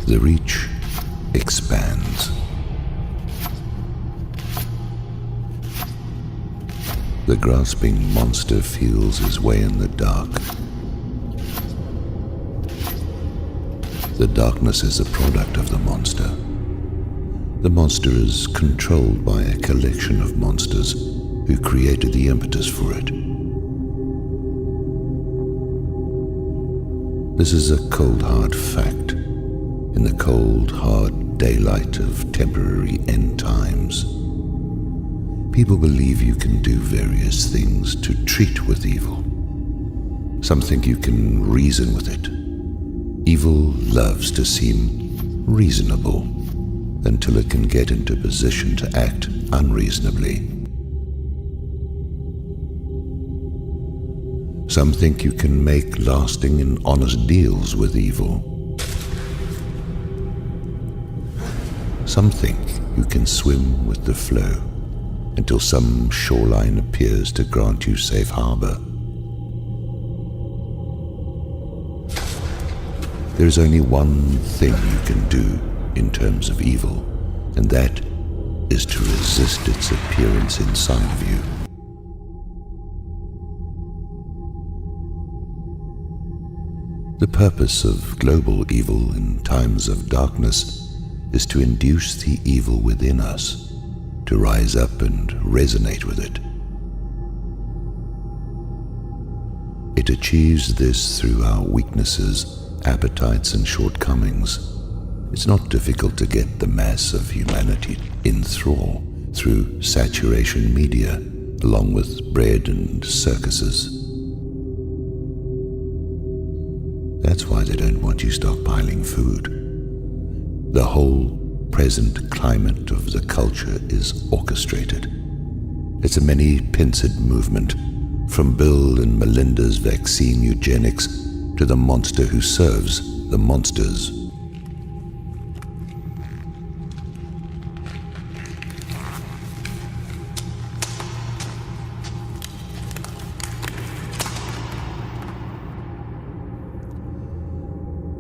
The reach expands. The grasping monster feels his way in the dark. The darkness is a product of the monster. The monster is controlled by a collection of monsters who created the impetus for it. This is a cold, hard fact in the cold, hard daylight of temporary end times. People believe you can do various things to treat with evil. Some think you can reason with it. Evil loves to seem reasonable until it can get into position to act unreasonably. Some think you can make lasting and honest deals with evil. Some think you can swim with the flow until some shoreline appears to grant you safe harbor. There is only one thing you can do in terms of evil, and that is to resist its appearance inside of you. The purpose of global evil in times of darkness is to induce the evil within us to rise up and resonate with it. It achieves this through our weaknesses, appetites, and shortcomings. It's not difficult to get the mass of humanity in thrall through saturation media, along with bread and circuses. That's why they don't want you stockpiling food. The whole present climate of the culture is orchestrated. It's a many-pincered movement, from Bill and Melinda's vaccine eugenics to the monster who serves the monsters.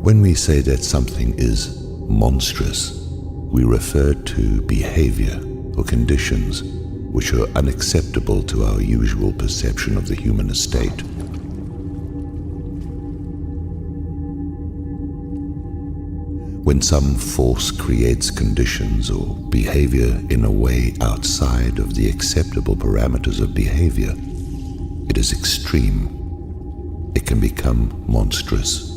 When we say that something is monstrous, we refer to behavior or conditions which are unacceptable to our usual perception of the human estate. When some force creates conditions or behavior in a way outside of the acceptable parameters of behavior, it is extreme. It can become monstrous.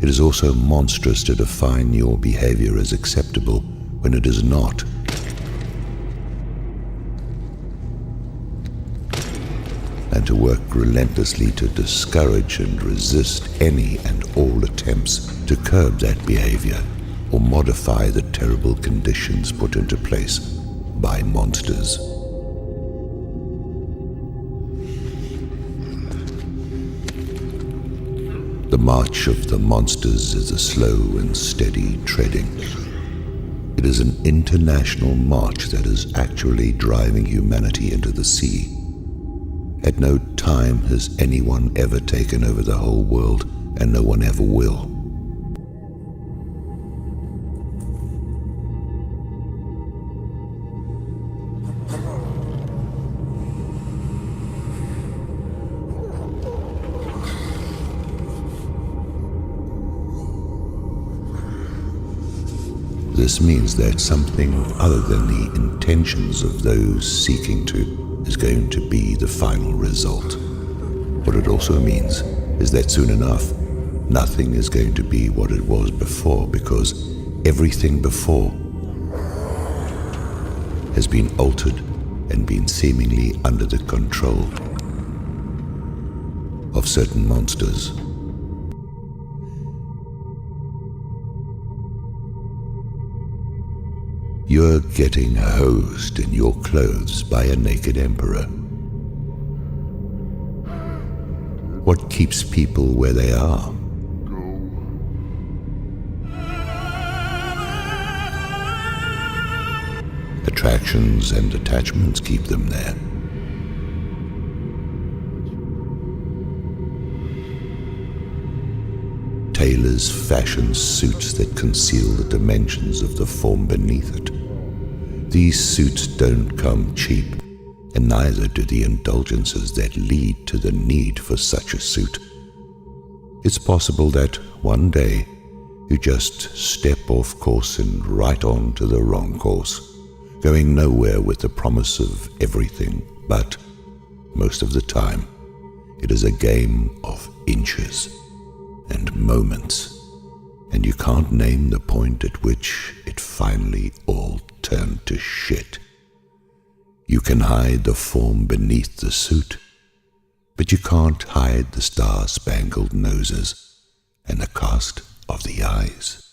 It is also monstrous to define your behavior as acceptable when it is not. And to work relentlessly to discourage and resist any and all attempts to curb that behavior or modify the terrible conditions put into place by monsters. The march of the monsters is a slow and steady treading. It is an international march that is actually driving humanity into the sea. At no time has anyone ever taken over the whole world, and no one ever will. This means that something other than the intentions of those seeking to is going to be the final result. What it also means is that soon enough, nothing is going to be what it was before, because everything before has been altered and been seemingly under the control of certain monsters. You're getting hosed in your clothes by a naked emperor. What keeps people where they are? Attractions and attachments keep them there. tailors fashion suits that conceal the dimensions of the form beneath it. These suits don't come cheap, and neither do the indulgences that lead to the need for such a suit. It's possible that one day you just step off course and right on to the wrong course, going nowhere with the promise of everything, but most of the time it is a game of inches and moments, and you can't name the point at which it finally all turned to shit. You can hide the form beneath the suit, but you can't hide the star-spangled noses and the cast of the eyes.